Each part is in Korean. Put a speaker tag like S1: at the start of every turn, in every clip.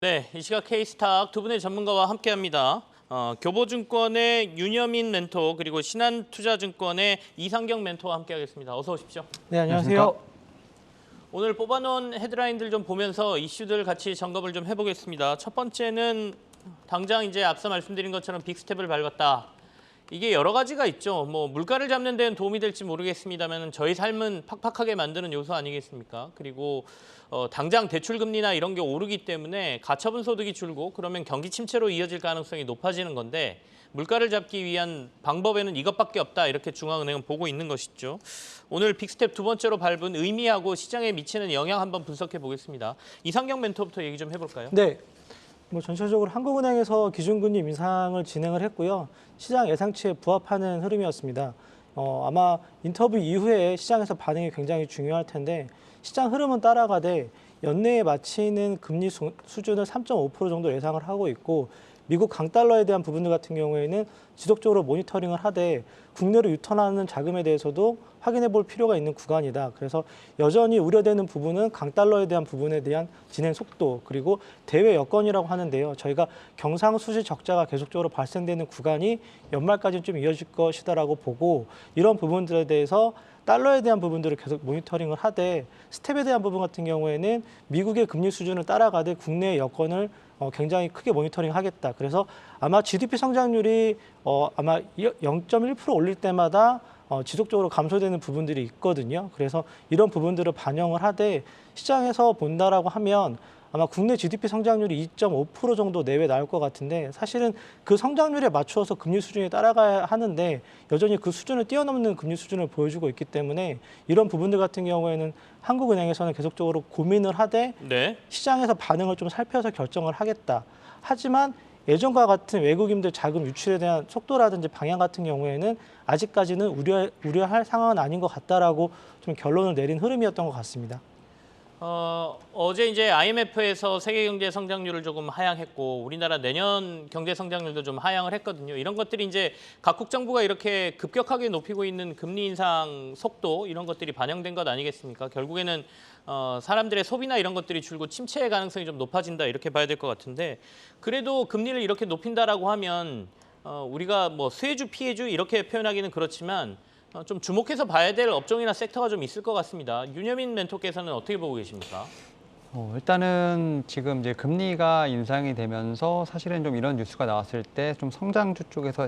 S1: 네, 이 시각 K스탁 두 분의 전문가와 함께합니다. 교보증권의 윤여민 멘토 그리고 신한투자증권의 이상경 멘토와 함께하겠습니다. 어서 오십시오.
S2: 네, 안녕하세요.
S1: 오늘 뽑아놓은 헤드라인들 좀 보면서 이슈들 같이 점검을 좀 해보겠습니다. 첫 번째는 당장 이제 앞서 말씀드린 것처럼 빅스텝을 밟았다. 이게 여러 가지가 있죠. 뭐 물가를 잡는 데는 도움이 될지 모르겠습니다만 저희 삶은 팍팍하게 만드는 요소 아니겠습니까? 그리고 당장 대출 금리나 이런 게 오르기 때문에 가처분 소득이 줄고 그러면 경기 침체로 이어질 가능성이 높아지는 건데 물가를 잡기 위한 방법에는 이것밖에 없다. 이렇게 중앙은행은 보고 있는 것이죠. 오늘 빅스텝 두 번째로 밟은 의미하고 시장에 미치는 영향 한번 분석해 보겠습니다. 이상경 멘토부터 얘기 좀 해볼까요?
S2: 네, 전체적으로 한국은행에서 기준금리 인상을 진행을 했고요. 시장 예상치에 부합하는 흐름이었습니다. 아마 인터뷰 이후에 시장에서 반응이 굉장히 중요할 텐데 시장 흐름은 따라가되 연내에 마치는 금리 수준을 3.5% 정도 예상을 하고 있고 미국 강달러에 대한 부분들 같은 경우에는 지속적으로 모니터링을 하되 국내로 유턴하는 자금에 대해서도 확인해 볼 필요가 있는 구간이다. 그래서 여전히 우려되는 부분은 강달러에 대한 부분에 대한 진행 속도 그리고 대외 여건이라고 하는데요. 저희가 경상수지 적자가 계속적으로 발생되는 구간이 연말까지 좀 이어질 것이다라고 보고 이런 부분들에 대해서 달러에 대한 부분들을 계속 모니터링을 하되 스텝에 대한 부분 같은 경우에는 미국의 금리 수준을 따라가되 국내의 여건을 굉장히 크게 모니터링하겠다. 그래서 아마 GDP 성장률이 아마 0.1% 올릴 때마다 지속적으로 감소되는 부분들이 있거든요. 그래서 이런 부분들을 반영을 하되 시장에서 본다라고 하면 아마 국내 GDP 성장률이 2.5% 정도 내외 나올 것 같은데 사실은 그 성장률에 맞추어서 금리 수준이 따라가야 하는데 여전히 그 수준을 뛰어넘는 금리 수준을 보여주고 있기 때문에 이런 부분들 같은 경우에는 한국은행에서는 계속적으로 고민을 하되
S1: 네.
S2: 시장에서 반응을 좀 살펴서 결정을 하겠다. 하지만 예전과 같은 외국인들 자금 유출에 대한 속도라든지 방향 같은 경우에는 아직까지는 우려할 상황은 아닌 것 같다라고 좀 결론을 내린 흐름이었던 것 같습니다.
S1: 어제 이제 IMF에서 세계 경제 성장률을 조금 하향했고 우리나라 내년 경제 성장률도 좀 하향을 했거든요. 이런 것들이 이제 각국 정부가 이렇게 급격하게 높이고 있는 금리 인상 속도 이런 것들이 반영된 것 아니겠습니까? 결국에는 사람들의 소비나 이런 것들이 줄고 침체의 가능성이 좀 높아진다 이렇게 봐야 될 것 같은데 그래도 금리를 이렇게 높인다라고 하면 우리가 뭐 수혜주 피해주 이렇게 표현하기는 그렇지만 좀 주목해서 봐야 될 업종이나 섹터가 좀 있을 것 같습니다. 윤여민 멘토께서는 어떻게 보고 계십니까?
S3: 일단은 지금 이제 금리가 인상이 되면서 사실은 좀 이런 뉴스가 나왔을 때 좀 성장주 쪽에서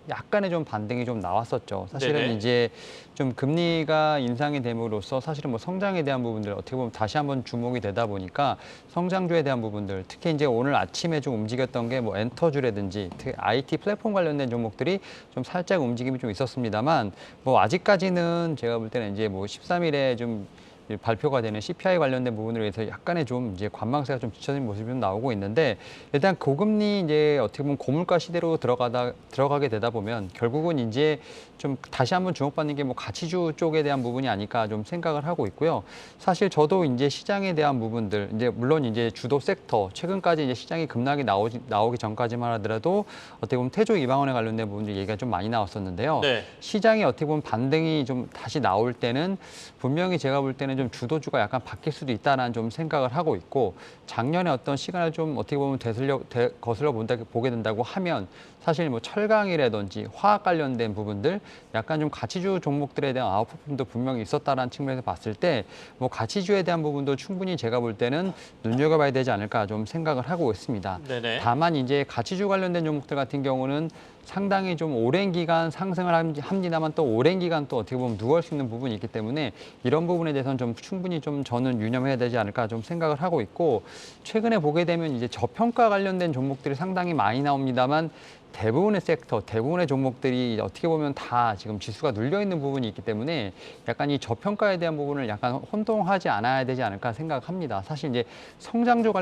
S3: 약간의 좀 반등이 좀 나왔었죠. 사실은
S1: 네네.
S3: 이제 좀 금리가 인상이 됨으로써 사실은 뭐 성장에 대한 부분들 어떻게 보면 다시 한번 주목이 되다 보니까 성장주에 대한 부분들 특히 이제 오늘 아침에 좀 움직였던 게 뭐 엔터주라든지 IT 플랫폼 관련된 종목들이 좀 살짝 움직임이 좀 있었습니다만 뭐 아직까지는 제가 볼 때는 이제 뭐 13일에 좀 발표가 되는 CPI 관련된 부분으로 해서 약간의 좀 이제 관망세가 좀 뒤처진 모습이 좀 나오고 있는데 일단 고금리 이제 어떻게 보면 고물가 시대로 들어가게 되다 보면 결국은 이제 좀 다시 한번 주목받는 게 뭐 가치주 쪽에 대한 부분이 아닐까 좀 생각을 하고 있고요. 사실 저도 이제 시장에 대한 부분들 이제 물론 이제 주도 섹터 최근까지 이제 시장이 급락이 나오기 전까지만 하더라도 어떻게 보면 태조 이방원에 관련된 부분들 얘기가 좀 많이 나왔었는데요.
S1: 네.
S3: 시장이 어떻게 보면 반등이 좀 다시 나올 때는 분명히 제가 볼 때는 좀 주도주가 약간 바뀔 수도 있다는 좀 생각을 하고 있고 작년에 어떤 시간을 좀 어떻게 보면 거슬러 보게 된다고 하면 사실 뭐 철강이라든지 화학 관련된 부분들 약간 좀 가치주 종목들에 대한 아웃퍼폼도 분명히 있었다라는 측면에서 봤을 때 뭐 가치주에 대한 부분도 충분히 제가 볼 때는 눈여겨봐야 되지 않을까 좀 생각을 하고 있습니다.
S1: 네네.
S3: 다만 이제 가치주 관련된 종목들 같은 경우는 상당히 좀 오랜 기간 상승을 합니다만 또 오랜 기간 또 어떻게 보면 누월 수 있는 부분이 있기 때문에 이런 부분에 대해서는 좀 충분히 좀 저는 유념해야 되지 않을까 좀 생각을 하고 있고 최근에 보게 되면 이제 저평가 관련된 종목들이 상당히 많이 나옵니다만 대부분의 섹터, 대부분의 종목들이 어떻게 보면 다 지금 지수가 눌려 있는 부분이 있기 때문에 약간 이 저평가에 대한 부분을 약간 혼동하지 않아야 되지 않을까 생각합니다. 사실 이제 성장주로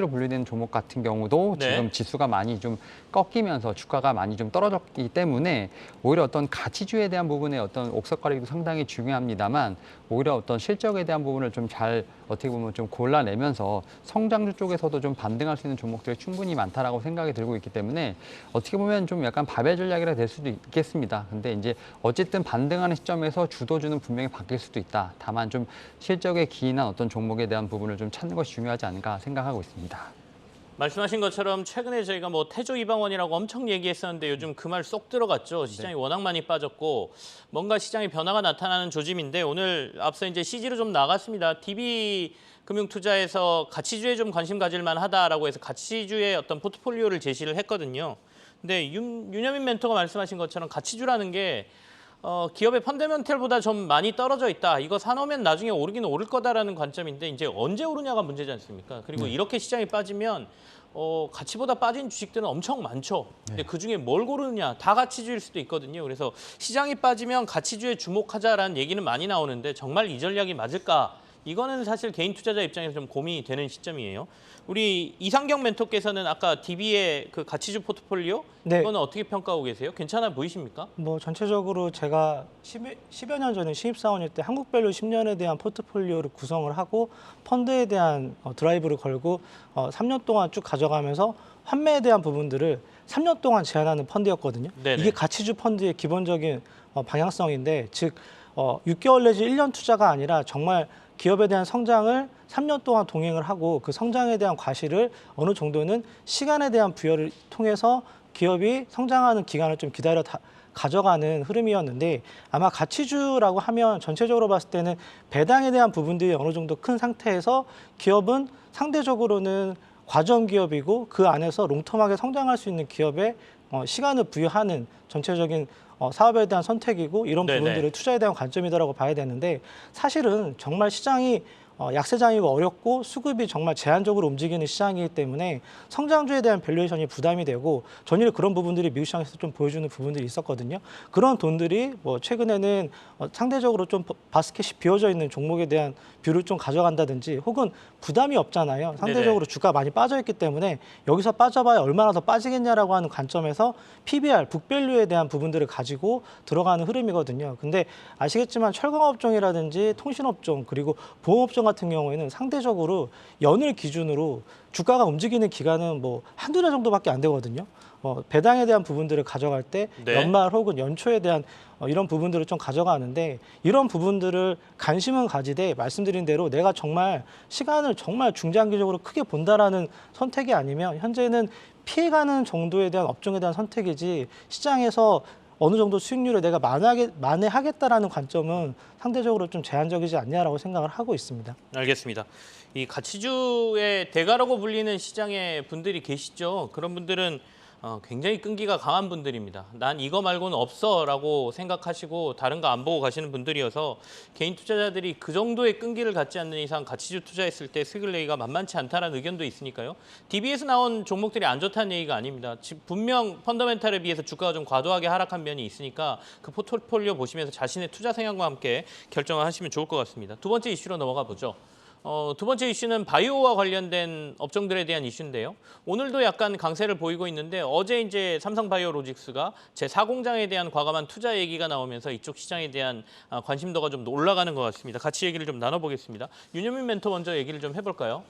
S3: 분류되는 종목 같은 경우도
S1: 네.
S3: 지금 지수가 많이 좀 꺾이면서 주가가 많이 좀 떨어졌기 때문에 오히려 어떤 가치주에 대한 부분의 어떤 옥석거리도 상당히 중요합니다만 오히려 어떤 실적에 대한 부분을 좀 잘 어떻게 보면 좀 골라내면서 성장주 쪽에서도 좀 반등할 수 있는 종목들이 충분히 많다라고 생각이 들고 있기 때문에 어떻게 보면 좀 약간 밥의 전략이라 될 수도 있겠습니다. 근데 이제 어쨌든 반등하는 시점에서 주도주는 분명히 바뀔 수도 있다. 다만 좀 실적에 기인한 어떤 종목에 대한 부분을 좀 찾는 것이 중요하지 않을까 생각하고 있습니다.
S1: 말씀하신 것처럼 최근에 저희가 뭐 태조 이방원이라고 엄청 얘기했었는데 요즘 그 말 쏙 들어갔죠. 시장이 워낙 많이 빠졌고 뭔가 시장에 변화가 나타나는 조짐인데 오늘 앞서 이제 CG로 좀 나갔습니다. DB 금융투자에서 가치주에 좀 관심 가질 만하다라고 해서 가치주의 어떤 포트폴리오를 제시를 했거든요. 근데 윤여민 멘토가 말씀하신 것처럼 가치주라는 게 기업의 펀더멘털보다 좀 많이 떨어져 있다. 이거 사놓으면 나중에 오르긴 오를 거다라는 관점인데 이제 언제 오르냐가 문제지 않습니까? 그리고 이렇게 시장이 빠지면 가치보다 빠진 주식들은 엄청 많죠. 근데 그중에 뭘 고르느냐 다 가치주일 수도 있거든요. 그래서 시장이 빠지면 가치주에 주목하자라는 얘기는 많이 나오는데 정말 이 전략이 맞을까? 이거는 사실 개인 투자자 입장에서 좀 고민이 되는 시점이에요. 우리 이상경 멘토께서는 아까 DB의 그 가치주 포트폴리오
S2: 네.
S1: 이거는 어떻게 평가하고 계세요? 괜찮아 보이십니까?
S2: 뭐 전체적으로 제가 10여 년 전에 신입사원일 때 한국별로 10년에 대한 포트폴리오를 구성을 하고 펀드에 대한 드라이브를 걸고 3년 동안 쭉 가져가면서 환매에 대한 부분들을 3년 동안 제한하는 펀드였거든요.
S1: 네네.
S2: 이게 가치주 펀드의 기본적인 방향성인데 즉 6개월 내지 1년 투자가 아니라 정말 기업에 대한 성장을 3년 동안 동행을 하고 그 성장에 대한 과실을 어느 정도는 시간에 대한 부여를 통해서 기업이 성장하는 기간을 좀 기다려 가져가는 흐름이었는데 아마 가치주라고 하면 전체적으로 봤을 때는 배당에 대한 부분들이 어느 정도 큰 상태에서 기업은 상대적으로는 과점 기업이고 그 안에서 롱텀하게 성장할 수 있는 기업에 시간을 부여하는 전체적인 사업에 대한 선택이고 이런
S1: 네네.
S2: 부분들을 투자에 대한 관점이다라고 봐야 되는데 사실은 정말 시장이 약세장이고 어렵고 수급이 정말 제한적으로 움직이는 시장이기 때문에 성장주에 대한 밸류에이션이 부담이 되고 전일 그런 부분들이 미국 시장에서 좀 보여주는 부분들이 있었거든요. 그런 돈들이 뭐 최근에는 상대적으로 좀 바스켓이 비어져 있는 종목에 대한 뷰를 좀 가져간다든지 혹은 부담이 없잖아요. 상대적으로 주가가 많이 빠져 있기 때문에 여기서 빠져봐야 얼마나 더 빠지겠냐라고 하는 관점에서 PBR, 북밸류에 대한 부분들을 가지고 들어가는 흐름이거든요. 근데 아시겠지만 철강업종이라든지 통신업종 그리고 보험업종 같은 경우에는 상대적으로 연을 기준으로 주가가 움직이는 기간은 뭐 한두 달 정도밖에 안 되거든요. 배당에 대한 부분들을 가져갈 때
S1: 네.
S2: 연말 혹은 연초에 대한 이런 부분들을 좀 가져가는데 이런 부분들을 관심은 가지되 말씀드린 대로 내가 정말 시간을 정말 중장기적으로 크게 본다라는 선택이 아니면 현재는 피해가는 정도에 대한 업종에 대한 선택이지 시장에서 어느 정도 수익률을 내가 만회하겠다라는 관점은 상대적으로 좀 제한적이지 않냐라고 생각을 하고 있습니다.
S1: 알겠습니다. 이 가치주의 대가라고 불리는 시장의 분들이 계시죠. 그런 분들은 굉장히 끈기가 강한 분들입니다. 난 이거 말고는 없어라고 생각하시고 다른 거 안 보고 가시는 분들이어서 개인 투자자들이 그 정도의 끈기를 갖지 않는 이상 가치주 투자했을 때 수익을 내기가 만만치 않다는 의견도 있으니까요. DB에서 나온 종목들이 안 좋다는 얘기가 아닙니다. 분명 펀더멘탈에 비해서 주가가 좀 과도하게 하락한 면이 있으니까 그 포트폴리오 보시면서 자신의 투자 생각과 함께 결정을 하시면 좋을 것 같습니다. 두 번째 이슈로 넘어가 보죠. 두 번째 이슈는 바이오와 관련된 업종들에 대한 이슈인데요. 오늘도 약간 강세를 보이고 있는데 어제 이제 삼성바이오로직스가 제4공장에 대한 과감한 투자 얘기가 나오면서 이쪽 시장에 대한 관심도가 좀 올라가는 것 같습니다. 같이 얘기를 좀 나눠보겠습니다. 윤여민 멘토 먼저 얘기를 좀 해볼까요?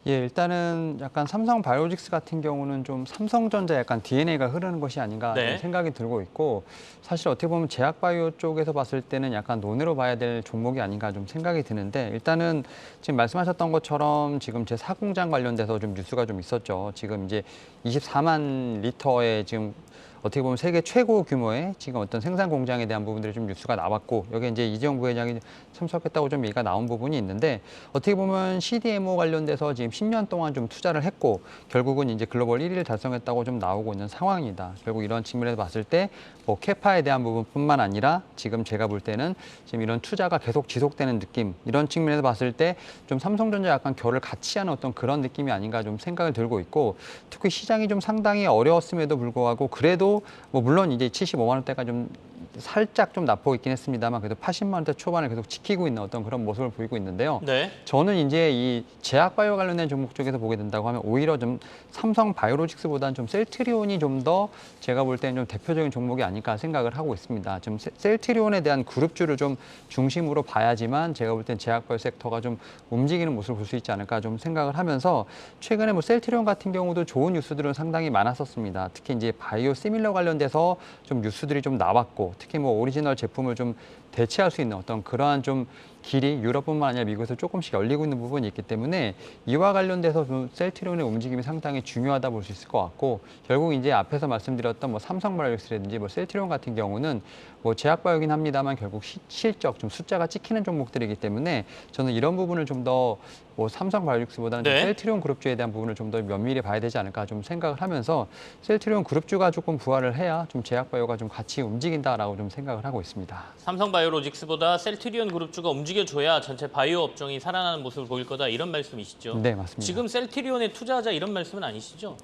S3: 예, 일단은 약간 삼성바이오로직스 같은 경우는 좀 삼성전자 약간 DNA가 흐르는 것이 아닌가
S1: 네.
S3: 좀 생각이 들고 있고 사실 어떻게 보면 제약바이오 쪽에서 봤을 때는 약간 논외로 봐야 될 종목이 아닌가 좀 생각이 드는데 일단은 지금 말씀하셨던 것처럼 지금 제4공장 관련돼서 좀 뉴스가 좀 있었죠. 지금 이제 24만 리터의 지금 어떻게 보면 세계 최고 규모의 지금 어떤 생산 공장에 대한 부분들이 좀 뉴스가 나왔고 여기에 이제 이재용 부회장이 참석했다고 좀 얘기가 나온 부분이 있는데 어떻게 보면 CDMO 관련돼서 지금 10년 동안 좀 투자를 했고 결국은 이제 글로벌 1위를 달성했다고 좀 나오고 있는 상황이다. 결국 이런 측면에서 봤을 때 뭐 캐파에 대한 부분뿐만 아니라 지금 제가 볼 때는 지금 이런 투자가 계속 지속되는 느낌 이런 측면에서 봤을 때 좀 삼성전자 약간 결을 같이 하는 어떤 그런 느낌이 아닌가 좀 생각을 들고 있고 특히 시장이 좀 상당히 어려웠음에도 불구하고 그래도 뭐 물론 이제 75만 원대가 좀 살짝 좀 낙폭 있긴 했습니다만 그래도 80만 원대 초반을 계속 지키고 있는 어떤 그런 모습을 보이고 있는데요.
S1: 네.
S3: 저는 이제 이 제약바이오 관련된 종목 쪽에서 보게 된다고 하면 오히려 좀 삼성 바이오로직스보다는 좀 셀트리온이 좀 더 제가 볼 때는 좀 대표적인 종목이 아닐까 생각을 하고 있습니다. 좀 셀트리온에 대한 그룹주를 좀 중심으로 봐야지만 제가 볼 땐 제약바이오 섹터가 좀 움직이는 모습을 볼 수 있지 않을까 좀 생각을 하면서 최근에 뭐 셀트리온 같은 경우도 좋은 뉴스들은 상당히 많았었습니다. 특히 이제 바이오 시밀러 관련돼서 좀 뉴스들이 좀 나왔고 특히 뭐 오리지널 제품을 좀 대체할 수 있는 어떤 그러한 좀 길이 유럽뿐만 아니라 미국에서 조금씩 열리고 있는 부분이 있기 때문에 이와 관련돼서 좀 셀트리온의 움직임이 상당히 중요하다 볼 수 있을 것 같고 결국 이제 앞에서 말씀드렸던 뭐 삼성바이오로직스라든지 뭐 셀트리온 같은 경우는 뭐 제약바이오긴 합니다만 결국 실적 좀 숫자가 찍히는 종목들이기 때문에 저는 이런 부분을 좀 더 뭐 삼성바이오로직스보다는
S1: 네.
S3: 셀트리온 그룹주에 대한 부분을 좀 더 면밀히 봐야 되지 않을까 좀 생각을 하면서 셀트리온 그룹주가 조금 부활을 해야 좀 제약바이오가 좀 같이 움직인다라고 좀 생각을 하고 있습니다.
S1: 삼성바이오로직스보다 셀트리온 그룹주가 움직여줘야 전체 바이오 업종이 살아나는 모습을 보일 거다 이런 말씀이시죠?
S3: 네, 맞습니다.
S1: 지금 셀트리온에 투자하자 이런 말씀은 아니시죠?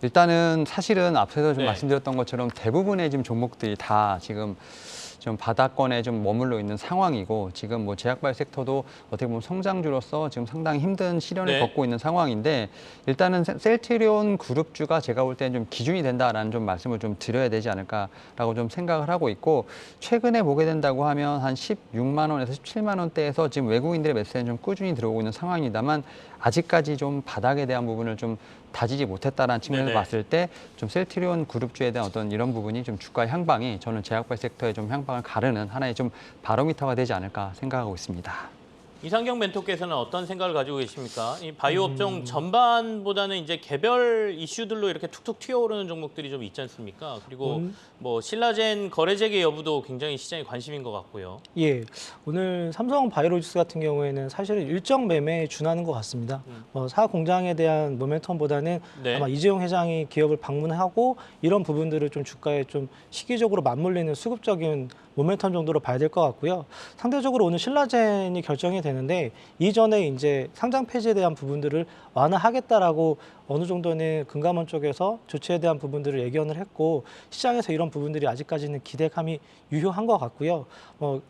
S3: 일단은 사실은 앞서서 좀
S1: 네.
S3: 말씀드렸던 것처럼 대부분의 지금 종목들이 다 지금 좀 바닥권에 좀 머물러 있는 상황이고 지금 뭐 제약바이오 섹터도 어떻게 보면 성장주로서 지금 상당히 힘든 시련을
S1: 네.
S3: 겪고 있는 상황인데 일단은 셀트리온 그룹주가 제가 볼 때는 좀 기준이 된다라는 좀 말씀을 좀 드려야 되지 않을까라고 좀 생각을 하고 있고 최근에 보게 된다고 하면 한 16만 원에서 17만 원대에서 지금 외국인들의 매수는 좀 꾸준히 들어오고 있는 상황입니다만 아직까지 좀 바닥에 대한 부분을 좀 다지지 못했다라는 측면에서
S1: 네네.
S3: 봤을 때 좀 셀트리온 그룹주에 대한 어떤 이런 부분이 좀 주가의 향방이 저는 제약바이오 섹터의 좀 향방을 가르는 하나의 좀 바로미터가 되지 않을까 생각하고 있습니다.
S1: 이상경 멘토께서는 어떤 생각을 가지고 계십니까? 이 바이오 업종 전반보다는 이제 개별 이슈들로 이렇게 툭툭 튀어오르는 종목들이 좀 있지 않습니까? 그리고 뭐 신라젠 거래 재개 여부도 굉장히 시장에 관심인 것 같고요.
S2: 예, 오늘 삼성 바이오로직스 같은 경우에는 사실은 일정 매매에 준하는 것 같습니다. 사 공장에 대한 모멘텀보다는
S1: 네.
S2: 아마 이재용 회장이 기업을 방문하고 이런 부분들을 좀 주가에 좀 시기적으로 맞물리는 수급적인 모멘텀 정도로 봐야 될 것 같고요. 상대적으로 오늘 신라젠이 결정이 되는데 이전에 이제 상장 폐지에 대한 부분들을 완화하겠다라고 어느 정도는 금감원 쪽에서 조치에 대한 부분들을 예견을 했고 시장에서 이런 부분들이 아직까지는 기대감이 유효한 것 같고요.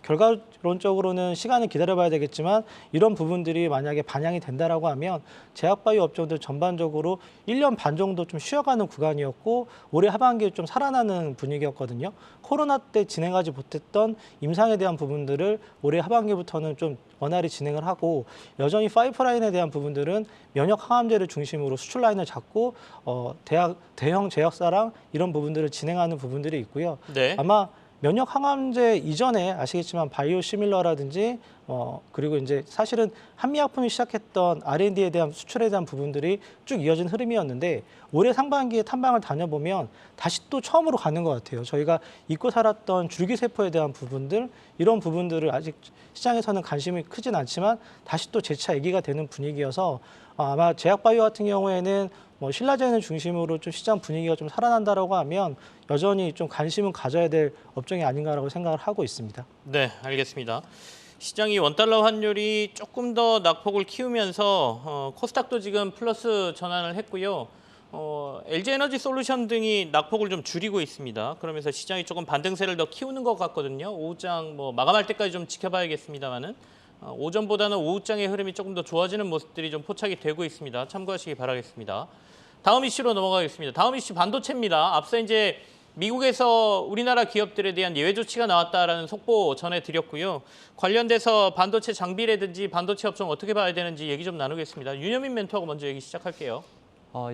S2: 결과론적으로는 시간을 기다려봐야 되겠지만 이런 부분들이 만약에 반영이 된다라고 하면 제약바이오 업종들 전반적으로 1년 반 정도 좀 쉬어가는 구간이었고 올해 하반기에 좀 살아나는 분위기였거든요. 코로나 때 진행하지 못했던 임상에 대한 부분들을 올해 하반기부터는 좀 원활히 진행을 하고 여전히 파이프라인에 대한 부분들은 면역 항암제를 중심으로 수출 라인을 잡고 대형 제약사랑 이런 부분들을 진행하는 부분들이 있고요.
S1: 네.
S2: 아마 면역 항암제 이전에 아시겠지만 바이오 시밀러라든지 그리고 이제 사실은 한미약품이 시작했던 R&D에 대한 수출에 대한 부분들이 쭉 이어진 흐름이었는데 올해 상반기에 탐방을 다녀보면 다시 또 처음으로 가는 것 같아요. 저희가 잊고 살았던 줄기세포에 대한 부분들 이런 부분들을 아직 시장에서는 관심이 크진 않지만 다시 또 재차 얘기가 되는 분위기여서 아마 제약바이오 같은 경우에는 뭐 신라젠을 중심으로 좀 시장 분위기가 좀 살아난다라고 하면 여전히 좀 관심은 가져야 될 업종이 아닌가라고 생각을 하고 있습니다.
S1: 네, 알겠습니다. 시장이 원달러 환율이 조금 더 낙폭을 키우면서 코스닥도 지금 플러스 전환을 했고요. LG에너지 솔루션 등이 낙폭을 좀 줄이고 있습니다. 그러면서 시장이 조금 반등세를 더 키우는 것 같거든요. 오후장 뭐 마감할 때까지 좀 지켜봐야겠습니다만은 오전보다는 오후장의 흐름이 조금 더 좋아지는 모습들이 좀 포착이 되고 있습니다. 참고하시기 바라겠습니다. 다음 이슈로 넘어가겠습니다. 다음 이슈 반도체입니다. 앞서 이제 미국에서 우리나라 기업들에 대한 예외 조치가 나왔다라는 속보 전해드렸고요. 관련돼서 반도체 장비라든지 반도체 업종 어떻게 봐야 되는지 얘기 좀 나누겠습니다. 윤여민 멘토하고 먼저 얘기 시작할게요.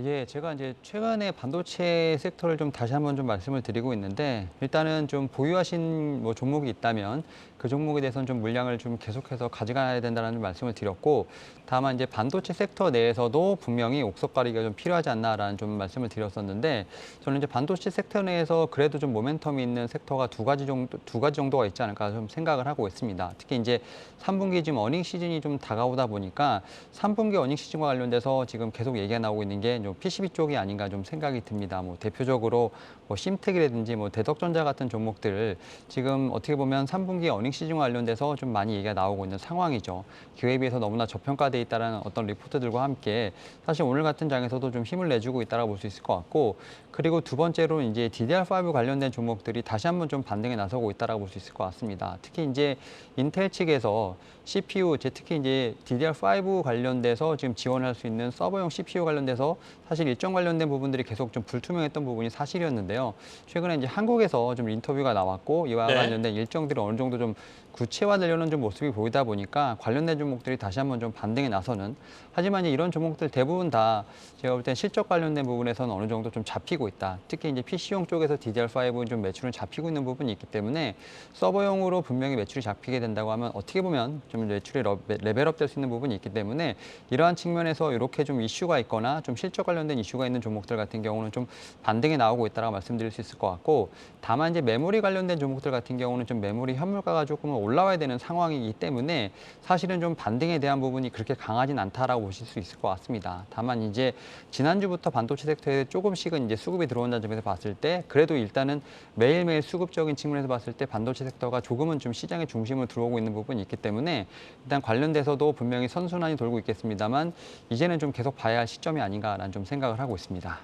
S3: 예, 제가 이제 최근에 반도체 섹터를 좀 다시 한번 좀 말씀을 드리고 있는데 일단은 좀 보유하신 뭐 종목이 있다면 그 종목에 대해서는 좀 물량을 좀 계속해서 가져가야 된다는 말씀을 드렸고 다만 이제 반도체 섹터 내에서도 분명히 옥석 가리기가 좀 필요하지 않나라는 좀 말씀을 드렸었는데 저는 이제 반도체 섹터 내에서 그래도 좀 모멘텀이 있는 섹터가 두 가지 정도가 있지 않을까 좀 생각을 하고 있습니다. 특히 이제 3분기 지금 어닝 시즌이 좀 다가오다 보니까 3분기 어닝 시즌과 관련돼서 지금 계속 얘기가 나오고 있는 게 게 PCB 쪽이 아닌가 좀 생각이 듭니다. 뭐 대표적으로 뭐 심텍이라든지 뭐 대덕전자 같은 종목들 지금 어떻게 보면 3분기 어닝 시즌 관련돼서 좀 많이 얘기가 나오고 있는 상황이죠. 기회에 비해서 너무나 저평가돼 있다는 어떤 리포트들과 함께 사실 오늘 같은 장에서도 좀 힘을 내주고 있다고 볼 수 있을 것 같고, 그리고 두 번째로 이제 DDR5 관련된 종목들이 다시 한번 좀 반등에 나서고 있다고 볼 수 있을 것 같습니다. 특히 이제 인텔 측에서 CPU, 특히 이제 DDR5 관련돼서 지금 지원할 수 있는 서버용 CPU 관련돼서 사실 일정 관련된 부분들이 계속 좀 불투명했던 부분이 사실이었는데요. 최근에 이제 한국에서 좀 인터뷰가 나왔고 이와
S1: 네.
S3: 관련된 일정들이 어느 정도 좀 구체화되려는 좀 모습이 보이다 보니까 관련된 종목들이 다시 한번 좀 반등에 나서는, 하지만 이런 종목들 대부분 다 제가 볼 땐 실적 관련된 부분에서는 어느 정도 좀 잡히고 있다. 특히 이제 PC용 쪽에서 DDR5 좀 매출은 잡히고 있는 부분이 있기 때문에 서버용으로 분명히 매출이 잡히게 된다고 하면 어떻게 보면 좀 매출이 레벨업 될 수 있는 부분이 있기 때문에 이러한 측면에서 이렇게 좀 이슈가 있거나 좀 실적 관련된 이슈가 있는 종목들 같은 경우는 좀 반등에 나오고 있다고 말씀드릴 수 있을 것 같고, 다만 이제 메모리 관련된 종목들 같은 경우는 좀 메모리 현물가가 조금 올라와야 되는 상황이기 때문에 사실은 좀 반등에 대한 부분이 그렇게 강하진 않다라고 보실 수 있을 것 같습니다. 다만 이제 지난주부터 반도체 섹터에 조금씩은 이제 수급이 들어온다는 점에서 봤을 때 그래도 일단은 매일매일 수급적인 측면에서 봤을 때 반도체 섹터가 조금은 좀 시장의 중심으로 들어오고 있는 부분이 있기 때문에 일단 관련돼서도 분명히 선순환이 돌고 있겠습니다만 이제는 좀 계속 봐야 할 시점이 아닌가라는 좀 생각을 하고 있습니다.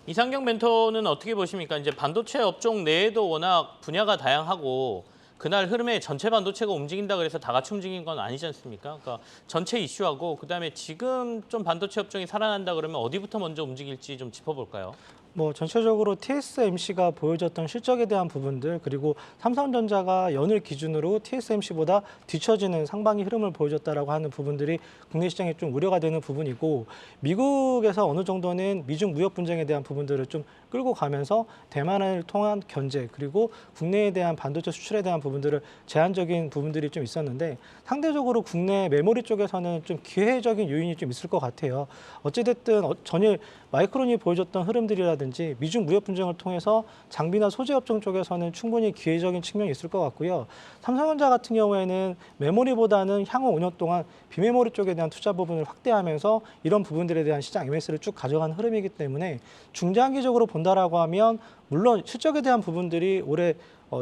S1: 이상경 멘토는 어떻게 보십니까? 이제 반도체 업종 내에도 워낙 분야가 다양하고 그날 흐름에 전체 반도체가 움직인다 그래서 다 같이 움직인 건 아니지 않습니까? 그러니까 전체 이슈하고 그다음에 지금 좀 반도체 업종이 살아난다 그러면 어디부터 먼저 움직일지 좀 짚어볼까요?
S2: 뭐 전체적으로 TSMC가 보여줬던 실적에 대한 부분들, 그리고 삼성전자가 연을 기준으로 TSMC보다 뒤처지는 상반기 흐름을 보여줬다라고 하는 부분들이 국내 시장에 좀 우려가 되는 부분이고, 미국에서 어느 정도는 미중 무역 분쟁에 대한 부분들을 좀 끌고 가면서 대만을 통한 견제, 그리고 국내에 대한 반도체 수출에 대한 부분들을 제한적인 부분들이 좀 있었는데, 상대적으로 국내 메모리 쪽에서는 좀 기회적인 요인이 좀 있을 것 같아요. 어찌됐든 전일 마이크론이 보여줬던 흐름들이라든지 미중 무역 분쟁을 통해서 장비나 소재 업종 쪽에서는 충분히 기회적인 측면이 있을 것 같고요. 삼성전자 같은 경우에는 메모리보다는 향후 5년 동안 비메모리 쪽에 대한 투자 부분을 확대하면서 이런 부분들에 대한 시장 MS를 쭉 가져가는 흐름이기 때문에 중장기적으로 본다라고 하면 물론 실적에 대한 부분들이 올해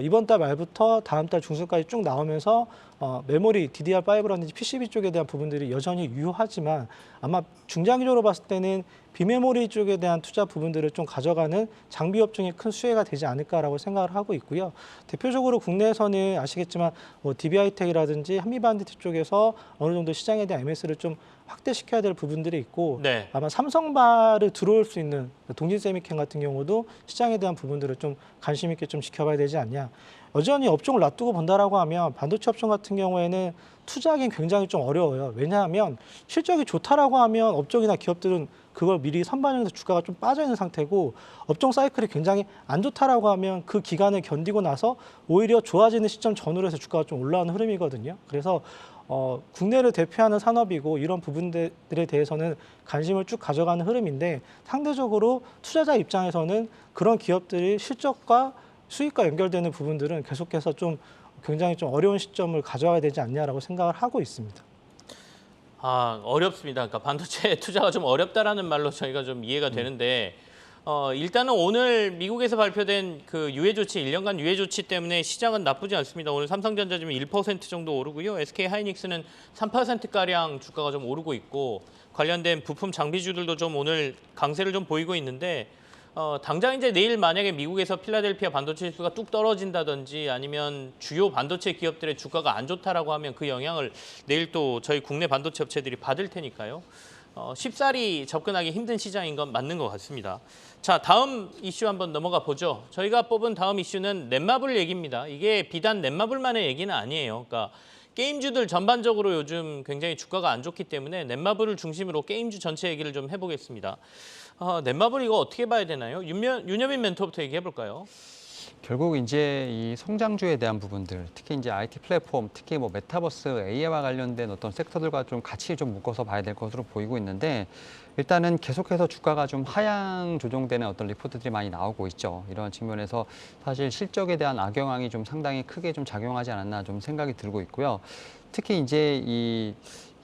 S2: 이번 달 말부터 다음 달 중순까지 쭉 나오면서 메모리, DDR5라든지 PCB 쪽에 대한 부분들이 여전히 유효하지만 아마 중장기적으로 봤을 때는 비메모리 쪽에 대한 투자 부분들을 좀 가져가는 장비 업종이 큰 수혜가 되지 않을까라고 생각을 하고 있고요. 대표적으로 국내에서는 아시겠지만 DB하이텍이라든지 한미반도체 쪽에서 어느 정도 시장에 대한 MS를 좀 확대시켜야 될 부분들이 있고,
S1: 네.
S2: 아마 삼성바를 들어올 수 있는 동진세미캠 같은 경우도 시장에 대한 부분들을 좀 관심 있게 좀 지켜봐야 되지 않냐. 여전히 업종을 놔두고 본다라고 하면 반도체 업종 같은 경우에는 투자하기는 굉장히 좀 어려워요. 왜냐하면 실적이 좋다라고 하면 업종이나 기업들은 그걸 미리 선반영해서 주가가 좀 빠져 있는 상태고, 업종 사이클이 굉장히 안 좋다라고 하면 그 기간을 견디고 나서 오히려 좋아지는 시점 전후로 해서 주가가 좀 올라오는 흐름이거든요. 그래서 국내를 대표하는 산업이고 이런 부분들에 대해서는 관심을 쭉 가져가는 흐름인데, 상대적으로 투자자 입장에서는 그런 기업들이 실적과 수익과 연결되는 부분들은 계속해서 좀 굉장히 좀 어려운 시점을 가져와야 되지 않냐라고 생각을 하고 있습니다.
S1: 어렵습니다. 그러니까 반도체 투자가 좀 어렵다라는 말로 저희가 좀 이해가 되는데 일단은 오늘 미국에서 발표된 그 유예 조치, 1년간 유예 조치 때문에 시장은 나쁘지 않습니다. 오늘 삼성전자 지금 1% 정도 오르고요. SK 하이닉스는 3%가량 주가가 좀 오르고 있고, 관련된 부품 장비주들도 좀 오늘 강세를 좀 보이고 있는데, 당장 이제 내일 만약에 미국에서 필라델피아 반도체 지수가 뚝 떨어진다든지 아니면 주요 반도체 기업들의 주가가 안 좋다라고 하면 그 영향을 내일 또 저희 국내 반도체 업체들이 받을 테니까요. 쉽사리 접근하기 힘든 시장인 건 맞는 것 같습니다. 자, 다음 이슈 한번 넘어가 보죠. 저희가 뽑은 다음 이슈는 넷마블 얘기입니다. 이게 비단 넷마블만의 얘기는 아니에요. 그러니까 게임주들 전반적으로 요즘 굉장히 주가가 안 좋기 때문에 넷마블을 중심으로 게임주 전체 얘기를 좀 해보겠습니다. 넷마블 이거 어떻게 봐야 되나요? 윤여민 멘토부터 얘기해 볼까요?
S3: 결국 이제 이 성장주에 대한 부분들, 특히 이제 IT 플랫폼, 특히 뭐 메타버스, AI와 관련된 어떤 섹터들과 좀 같이 좀 묶어서 봐야 될 것으로 보이고 있는데, 일단은 계속해서 주가가 좀 하향 조정되는 어떤 리포트들이 많이 나오고 있죠. 이런 측면에서 사실 실적에 대한 악영향이 좀 상당히 크게 좀 작용하지 않았나 좀 생각이 들고 있고요. 특히 이제 이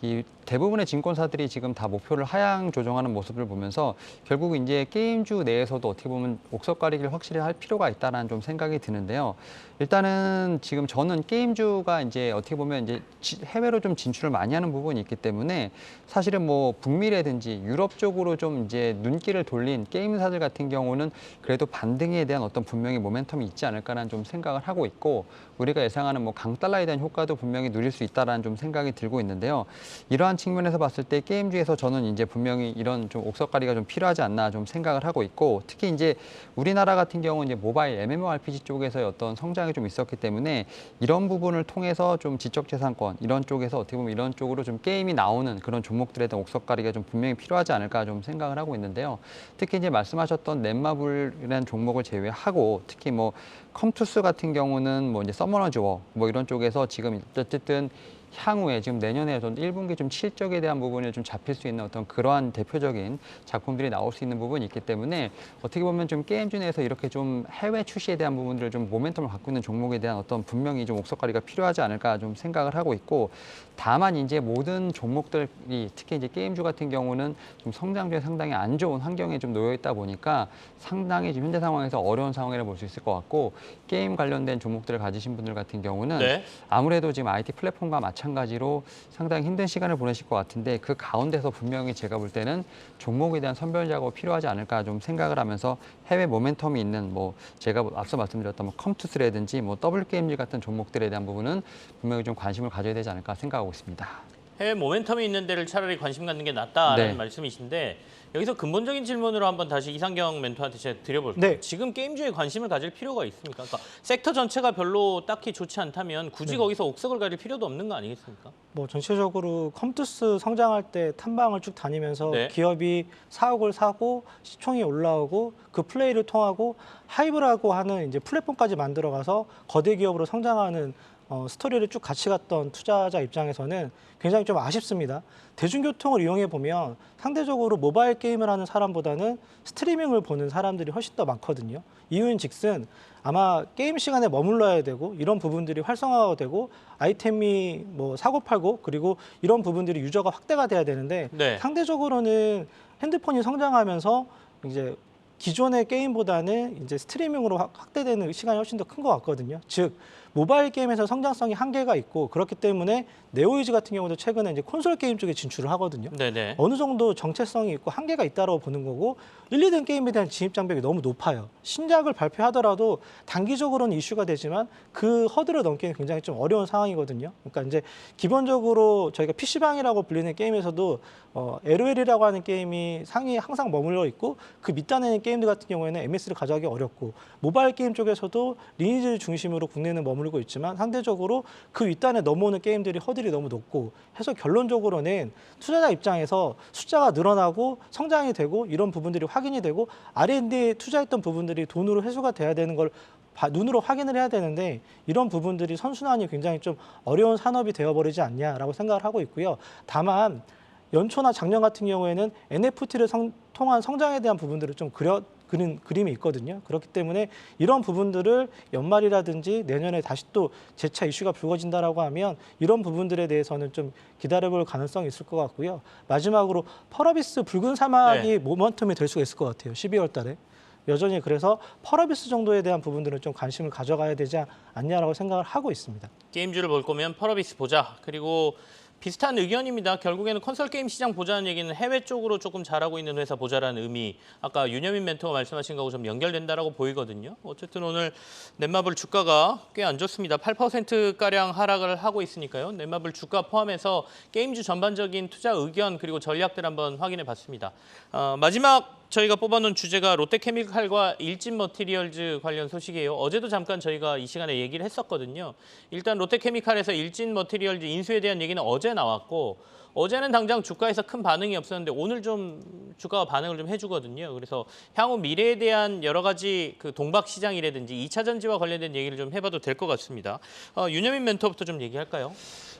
S3: 이 대부분의 증권사들이 지금 다 목표를 하향 조정하는 모습을 보면서 결국 이제 게임주 내에서도 어떻게 보면 옥석 가리기를 확실히 할 필요가 있다는 좀 생각이 드는데요. 일단은 지금 저는 게임주가 이제 어떻게 보면 이제 해외로 좀 진출을 많이 하는 부분이 있기 때문에 사실은 뭐 북미라든지 유럽 쪽으로 좀 이제 눈길을 돌린 게임사들 같은 경우는 그래도 반등에 대한 어떤 분명히 모멘텀이 있지 않을까라는 좀 생각을 하고 있고 우리가 예상하는 뭐 강달러에 대한 효과도 분명히 누릴 수 있다라는 좀 생각이 들고 있는데요. 이러한 측면에서 봤을 때 게임주에서 저는 이제 분명히 이런 좀 옥석가리가 좀 필요하지 않나 좀 생각을 하고 있고 특히 이제 우리나라 같은 경우는 이제 모바일 MMORPG 쪽에서의 어떤 성장이 좀 있었기 때문에 이런 부분을 통해서 좀 지적재산권 이런 쪽에서 어떻게 보면 이런 쪽으로 좀 게임이 나오는 그런 종목들에 대한 옥석가리가 좀 분명히 필요하지 않을까 좀 생각을 하고 있는데요. 특히 이제 말씀하셨던 넷마블이라는 종목을 제외하고 특히 뭐 컴투스 같은 경우는 뭐 이제 서머너즈 워 뭐 이런 쪽에서 지금 어쨌든 향후에 지금 내년에 좀 1분기 좀 실적에 대한 부분을 좀 잡힐 수 있는 어떤 그러한 대표적인 작품들이 나올 수 있는 부분이 있기 때문에 어떻게 보면 좀 게임주 내에서 이렇게 좀 해외 출시에 대한 부분들을 좀 모멘텀을 갖고 있는 종목에 대한 어떤 분명히 좀 옥석가리가 필요하지 않을까 좀 생각을 하고 있고 다만 이제 모든 종목들이 특히 이제 게임주 같은 경우는 좀 성장주에 상당히 안 좋은 환경에 좀 놓여 있다 보니까 상당히 지금 현재 상황에서 어려운 상황이라 볼 수 있을 것 같고 게임 관련된 종목들을 가지신 분들 같은 경우는
S1: 네.
S3: 아무래도 지금 IT 플랫폼과 마찬가지로 상당히 힘든 시간을 보내실 것 같은데 그 가운데서 분명히 제가 볼 때는 종목에 대한 선별 작업이 필요하지 않을까 좀 생각을 하면서 해외 모멘텀이 있는 뭐 제가 앞서 말씀드렸던 뭐 컴투스라든지 뭐 W게임즈 같은 종목들에 대한 부분은 분명히 좀 관심을 가져야 되지 않을까 생각하고 있습니다.
S1: 해외 모멘텀이 있는 데를 차라리 관심 갖는 게 낫다라는
S3: 네.
S1: 말씀이신데 여기서 근본적인 질문으로 한번 다시 이상경 멘토한테 제가 드려볼게요.
S2: 네.
S1: 지금 게임주에 관심을 가질 필요가 있습니까? 그러니까 섹터 전체가 별로 딱히 좋지 않다면 굳이
S2: 네.
S1: 거기서 옥석을 가릴 필요도 없는 거 아니겠습니까?
S2: 뭐 전체적으로 컴투스 성장할 때 탐방을 쭉 다니면서
S1: 네.
S2: 기업이 사옥을 사고 시총이 올라오고 그 플레이를 통하고 하이브라고 하는 이제 플랫폼까지 만들어가서 거대 기업으로 성장하는 스토리를 쭉 같이 갔던 투자자 입장에서는 굉장히 좀 아쉽습니다. 대중교통을 이용해 보면 상대적으로 모바일 게임을 하는 사람보다는 스트리밍을 보는 사람들이 훨씬 더 많거든요. 이유인즉슨 아마 게임 시간에 머물러야 되고 이런 부분들이 활성화가 되고 아이템이 뭐 사고 팔고 그리고 이런 부분들이 유저가 확대가 돼야 되는데
S1: 네.
S2: 상대적으로는 핸드폰이 성장하면서 이제 기존의 게임보다는 이제 스트리밍으로 확대되는 시간이 훨씬 더 큰 것 같거든요. 즉 모바일 게임에서 성장성이 한계가 있고 그렇기 때문에 네오이즈 같은 경우도 최근에 이제 콘솔 게임 쪽에 진출을 하거든요.
S1: 네네.
S2: 어느 정도 정체성이 있고 한계가 있다고 보는 거고 1, 2등 게임에 대한 진입 장벽이 너무 높아요. 신작을 발표하더라도 단기적으로는 이슈가 되지만 그 허들을 넘기는 굉장히 좀 어려운 상황이거든요. 그러니까 이제 기본적으로 저희가 PC방이라고 불리는 게임에서도 LOL이라고 하는 게임이 상위에 항상 머물러 있고 그 밑단에 있는 게임들 같은 경우에는 MS를 가져가기 어렵고 모바일 게임 쪽에서도 리니지 중심으로 국내는 머물고 있지만 상대적으로 그 윗단에 넘어오는 게임들이 허들이 너무 높고 해서 결론적으로는 투자자 입장에서 숫자가 늘어나고 성장이 되고 이런 부분들이 확인이 되고 R&D에 투자했던 부분들이 돈으로 회수가 돼야 되는 걸 눈으로 확인을 해야 되는데 이런 부분들이 선순환이 굉장히 좀 어려운 산업이 되어버리지 않냐라고 생각을 하고 있고요. 다만 연초나 작년 같은 경우에는 NFT를 통한 성장에 대한 부분들을 좀 그린 그림이 있거든요. 그렇기 때문에 이런 부분들을 연말이라든지 내년에 다시 또 재차 이슈가 불거진다라고 하면 이런 부분들에 대해서는 좀 기다려볼 가능성이 있을 것 같고요. 마지막으로 펄어비스 붉은 사막이 모멘텀이 될 수가 있을 것 같아요. 12월 달에. 여전히 그래서 펄어비스 정도에 대한 부분들은 좀 관심을 가져가야 되지 않냐라고 생각을 하고 있습니다.
S1: 게임주를 볼 거면 펄어비스 보자. 그리고 비슷한 의견입니다. 결국에는 콘솔 게임 시장 보자는 얘기는 해외 쪽으로 조금 잘하고 있는 회사 보자라는 의미. 아까 윤여민 멘토가 말씀하신 거하고 좀 연결된다라고 보이거든요. 어쨌든 오늘 넷마블 주가가 꽤 안 좋습니다. 8%가량 하락을 하고 있으니까요. 넷마블 주가 포함해서 게임주 전반적인 투자 의견 그리고 전략들 한번 확인해 봤습니다. 마지막 저희가 뽑아놓은 주제가 롯데케미칼과 일진머티리얼즈 관련 소식이에요. 어제도 잠깐 저희가 이 시간에 얘기를 했었거든요. 일단 롯데케미칼에서 일진머티리얼즈 인수에 대한 얘기는 어제 나왔고 어제는 당장 주가에서 큰 반응이 없었는데 오늘 좀 주가가 반응을 좀 해주거든요. 그래서 향후 미래에 대한 여러 가지 그 동박 시장이라든지 2차 전지와 관련된 얘기를 좀 해봐도 될 것 같습니다. 윤여민 멘토부터 좀 얘기할까요?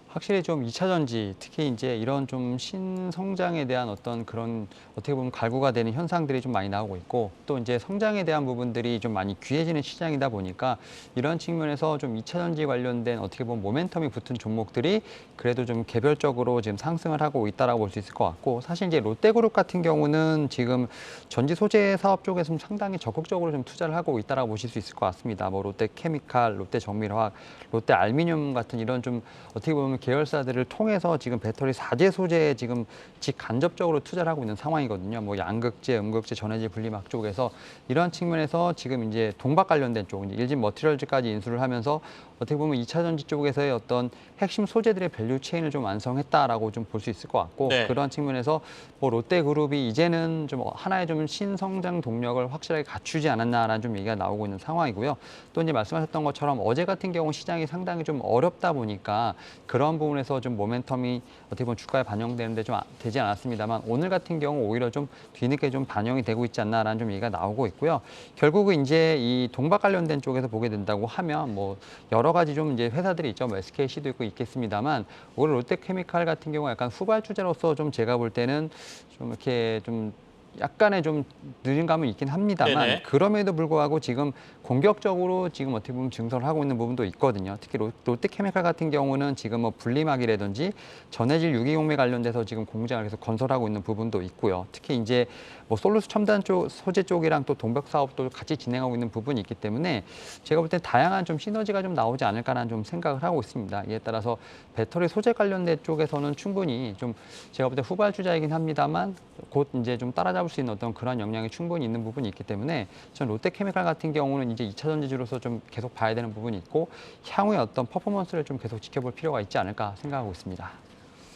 S3: 확실히 좀 2차 전지, 특히 이제 이런 좀 신성장에 대한 어떤 그런 어떻게 보면 갈구가 되는 현상들이 좀 많이 나오고 있고 또 이제 성장에 대한 부분들이 좀 많이 귀해지는 시장이다 보니까 이런 측면에서 좀 2차 전지 관련된 어떻게 보면 모멘텀이 붙은 종목들이 그래도 좀 개별적으로 지금 상승 상승을 하고 있다라고 볼 수 있을 것 같고 사실 이제 롯데그룹 같은 경우는 지금 전지 소재 사업 쪽에서 좀 상당히 적극적으로 좀 투자를 하고 있다라고 보실 수 있을 것 같습니다. 뭐 롯데케미칼, 롯데정밀화학, 롯데알미늄 같은 이런 좀 어떻게 보면 계열사들을 통해서 지금 배터리 사제 소재에 지금 직간접적으로 투자를 하고 있는 상황이거든요. 뭐 양극재, 음극재, 전해질 분리막 쪽에서 이러한 측면에서 지금 이제 동박 관련된 쪽, 이제 일진 머티리얼즈까지 인수를 하면서 어떻게 보면 2차 전지 쪽에서의 어떤 핵심 소재들의 밸류 체인을 좀 완성했다라고 좀 볼 수 있을 것 같고
S1: 네.
S3: 그러한 측면에서 뭐 롯데그룹이 이제는 좀 하나의 좀 신성장 동력을 확실하게 갖추지 않았나라는 좀 얘기가 나오고 있는 상황이고요. 또 이제 말씀하셨던 것처럼 어제 같은 경우 시장이 상당히 좀 어렵다 보니까 그런 부분에서 좀 모멘텀이 어떻게 보면 주가에 반영되는데 좀 되지 않았습니다만 오늘 같은 경우 오히려 좀 뒤늦게 좀 반영이 되고 있지 않나라는 좀 얘기가 나오고 있고요. 결국은 이제 이 동박 관련된 쪽에서 보게 된다고 하면 뭐 여러 가지 좀 이제 회사들이 있죠. 뭐 SKC도 있고 있겠습니다만 오늘 롯데케미칼 같은 경우 약간 후발주자로서 좀 제가 볼 때는 좀 이렇게 좀 약간의 좀 느린 감은 있긴 합니다만
S1: 네네.
S3: 그럼에도 불구하고 지금 공격적으로 지금 어떻게 보면 증설을 하고 있는 부분도 있거든요. 특히 롯데케미칼 같은 경우는 지금 뭐 분리막이라든지 전해질 유기용매 관련돼서 지금 공장을 계속 건설하고 있는 부분도 있고요. 특히 이제 뭐 솔루스 첨단 쪽 소재 쪽이랑 또 동백 사업도 같이 진행하고 있는 부분이 있기 때문에 제가 볼 때 다양한 좀 시너지가 좀 나오지 않을까라는 좀 생각을 하고 있습니다. 이에 따라서 배터리 소재 관련된 쪽에서는 충분히 좀 제가 볼 때 후발주자이긴 합니다만 곧 이제 좀 따라잡을 수 있는 어떤 그런 역량이 충분히 있는 부분이 있기 때문에 전 롯데케미칼 같은 경우는 이제 2차 전지주로서 좀 계속 봐야 되는 부분이 있고 향후에 어떤 퍼포먼스를 좀 계속 지켜볼 필요가 있지 않을까 생각하고 있습니다.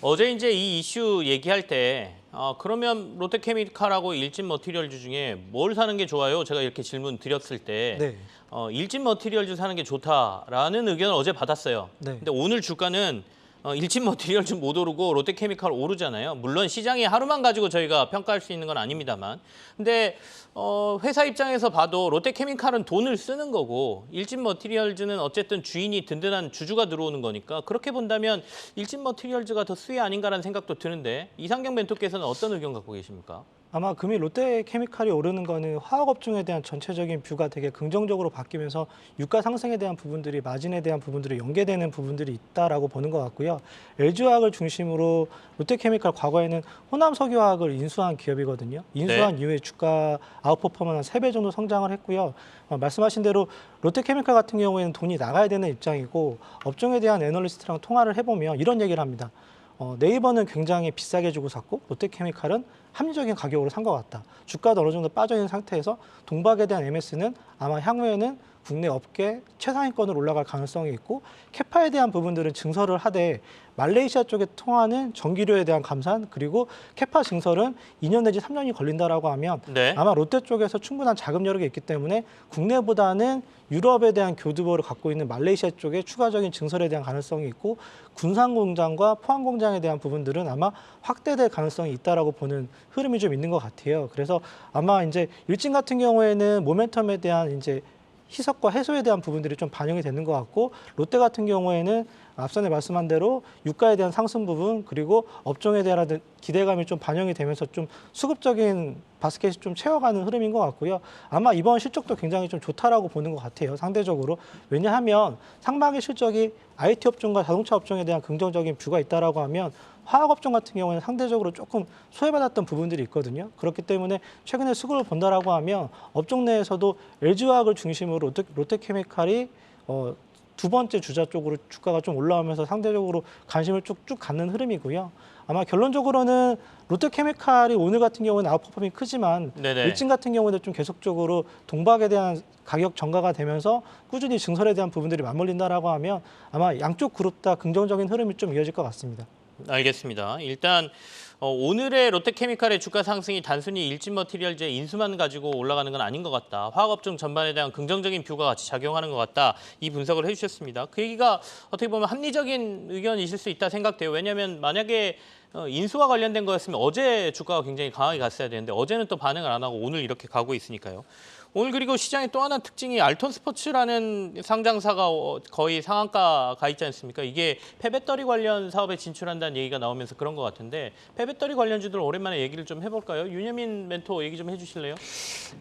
S1: 어제 이제 이 이슈 얘기할 때 그러면 롯데케미칼하고 일진 머티리얼즈 중에 뭘 사는 게 좋아요? 제가 이렇게 질문 드렸을 때
S2: 네.
S1: 일진 머티리얼즈 사는 게 좋다라는 의견을 어제 받았어요.
S2: 네.
S1: 근데 오늘 주가는 일진 머티리얼즈 못 오르고 롯데케미칼 오르잖아요. 물론 시장이 하루만 가지고 저희가 평가할 수 있는 건 아닙니다만. 근데 회사 입장에서 봐도 롯데케미칼은 돈을 쓰는 거고 일진 머티리얼즈는 어쨌든 주인이 든든한 주주가 들어오는 거니까 그렇게 본다면 일진 머티리얼즈가 더 수혜 아닌가라는 생각도 드는데 이상경 멘토께서는 어떤 의견 갖고 계십니까?
S2: 아마 금일 롯데케미칼이 오르는 거는 화학업종에 대한 전체적인 뷰가 되게 긍정적으로 바뀌면서 유가 상승에 대한 부분들이 마진에 대한 부분들이 연계되는 부분들이 있다라고 보는 것 같고요. LG화학을 중심으로 롯데케미칼 과거에는 호남석유화학을 인수한 기업이거든요. 인수한 이후에 주가 아웃퍼포먼스 3배 정도 성장을 했고요. 말씀하신 대로 롯데케미칼 같은 경우에는 돈이 나가야 되는 입장이고 업종에 대한 애널리스트랑 통화를 해보면 이런 얘기를 합니다. 네이버는 굉장히 비싸게 주고 샀고 롯데케미칼은 합리적인 가격으로 산 것 같다. 주가도 어느 정도 빠져 있는 상태에서 동박에 대한 MS는 아마 향후에는 국내 업계 최상위권으로 올라갈 가능성이 있고 캐파에 대한 부분들은 증설을 하되 말레이시아 쪽에 통하는 전기료에 대한 감산 그리고 캐파 증설은 2년 내지 3년이 걸린다라고 하면
S1: 네.
S2: 아마 롯데 쪽에서 충분한 자금 여력이 있기 때문에 국내보다는 유럽에 대한 교두보를 갖고 있는 말레이시아 쪽에 추가적인 증설에 대한 가능성이 있고 군산 공장과 포항 공장에 대한 부분들은 아마 확대될 가능성이 있다라고 보는 흐름이 좀 있는 것 같아요. 그래서 아마 이제 일진 같은 경우에는 모멘텀에 대한 이제 희석과 해소에 대한 부분들이 좀 반영이 되는 것 같고 롯데 같은 경우에는 앞선에 말씀한 대로 유가에 대한 상승 부분 그리고 업종에 대한 기대감이 좀 반영이 되면서 좀 수급적인 바스켓이 좀 채워가는 흐름인 것 같고요. 아마 이번 실적도 굉장히 좀 좋다라고 보는 것 같아요. 상대적으로. 왜냐하면 상반기 실적이 IT 업종과 자동차 업종에 대한 긍정적인 뷰가 있다라고 하면 화학업종 같은 경우는 상대적으로 조금 소외받았던 부분들이 있거든요. 그렇기 때문에 최근에 수급을 본다라고 하면 업종 내에서도 LG화학을 중심으로 롯데케미칼이 두 번째 주자 쪽으로 주가가 좀 올라오면서 상대적으로 관심을 쭉쭉 갖는 흐름이고요. 아마 결론적으로는 롯데케미칼이 오늘 같은 경우는 아웃퍼폼이 크지만
S1: 네네.
S2: 일진 같은 경우는 좀 계속적으로 동박에 대한 가격 정가가 되면서 꾸준히 증설에 대한 부분들이 맞물린다라고 하면 아마 양쪽 그룹 다 긍정적인 흐름이 좀 이어질 것 같습니다.
S1: 알겠습니다. 일단 오늘의 롯데케미칼의 주가 상승이 단순히 일진 머티리얼즈의 인수만 가지고 올라가는 건 아닌 것 같다. 화학업종 전반에 대한 긍정적인 뷰가 같이 작용하는 것 같다. 이 분석을 해주셨습니다. 그 얘기가 어떻게 보면 합리적인 의견이실 수 있다 생각돼요. 왜냐하면 만약에 인수와 관련된 거였으면 어제 주가가 굉장히 강하게 갔어야 되는데 어제는 또 반응을 안 하고 오늘 이렇게 가고 있으니까요. 오늘 그리고 시장의 또 하나 특징이 알톤 스포츠라는 상장사가 거의 상한가 가 있지 않습니까? 이게 폐배터리 관련 사업에 진출한다는 얘기가 나오면서 그런 것 같은데 폐배터리 관련주들 오랜만에 얘기를 좀 해볼까요? 윤여민 멘토 얘기 좀 해주실래요?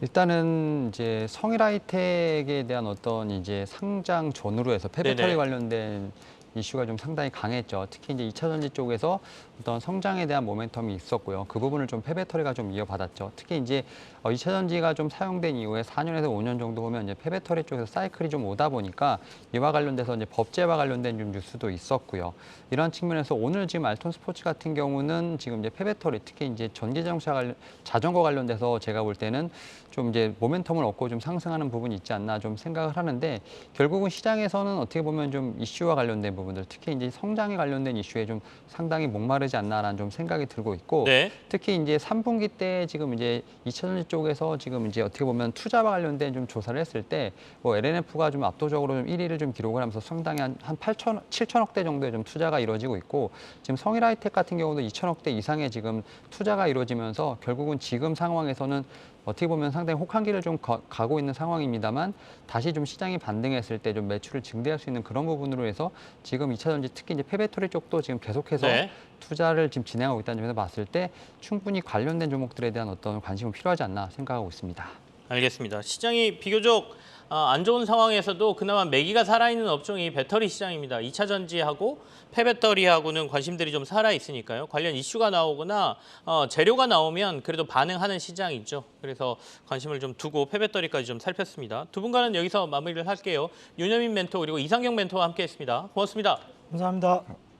S3: 일단은 이제 성일하이텍에 대한 어떤 이제 상장 전후로 해서 폐배터리
S1: 네네.
S3: 관련된 이슈가 좀 상당히 강했죠. 특히 이제 2차 전지 쪽에서 어떤 성장에 대한 모멘텀이 있었고요. 그 부분을 좀 폐배터리가 좀 이어받았죠. 특히 이제 2차 전지가 좀 사용된 이후에 4년에서 5년 정도 보면 이제 폐배터리 쪽에서 사이클이 좀 오다 보니까 이와 관련돼서 이제 법제와 관련된 좀 뉴스도 있었고요. 이런 측면에서 오늘 지금 알톤 스포츠 같은 경우는 지금 이제 폐배터리 특히 이제 자전거 관련돼서 제가 볼 때는 좀 이제 모멘텀을 얻고 좀 상승하는 부분이 있지 않나 좀 생각을 하는데 결국은 시장에서는 어떻게 보면 좀 이슈와 관련된 부분들 특히 이제 성장에 관련된 이슈에 좀 상당히 목마르지 않나라는 좀 생각이 들고 있고
S1: 네.
S3: 특히 이제 3분기 때 지금 이제 2차전지 쪽에서 지금 이제 어떻게 보면 투자와 관련된 좀 조사를 했을 때 뭐 LNF가 좀 압도적으로 좀 1위를 좀 기록을 하면서 상당히 한 7천억대 정도의 좀 투자가 이루어지고 있고 지금 성일하이텍 같은 경우도 2천억대 이상의 지금 투자가 이루어지면서 결국은 지금 상황에서는 어떻게 보면 상당히 혹한기를 좀 가고 있는 상황입니다만 다시 좀 시장이 반등했을 때 좀 매출을 증대할 수 있는 그런 부분으로 해서 지금 2차 전지 특히 이제 폐배터리 쪽도 지금 계속해서
S1: 네.
S3: 투자를 지금 진행하고 있다는 점에서 봤을 때 충분히 관련된 종목들에 대한 어떤 관심은 필요하지 않나 생각하고 있습니다.
S1: 알겠습니다. 시장이 비교적 안 좋은 상황에서도 그나마 매기가 살아있는 업종이 배터리 시장입니다. 2차 전지하고 폐배터리하고는 관심들이 좀 살아있으니까요. 관련 이슈가 나오거나 재료가 나오면 그래도 반응하는 시장이죠. 그래서 관심을 좀 두고 폐배터리까지 좀 살폈습니다. 두 분과는 여기서 마무리를 할게요. 윤여민 멘토 그리고 이상경 멘토와 함께했습니다. 고맙습니다.
S2: 감사합니다.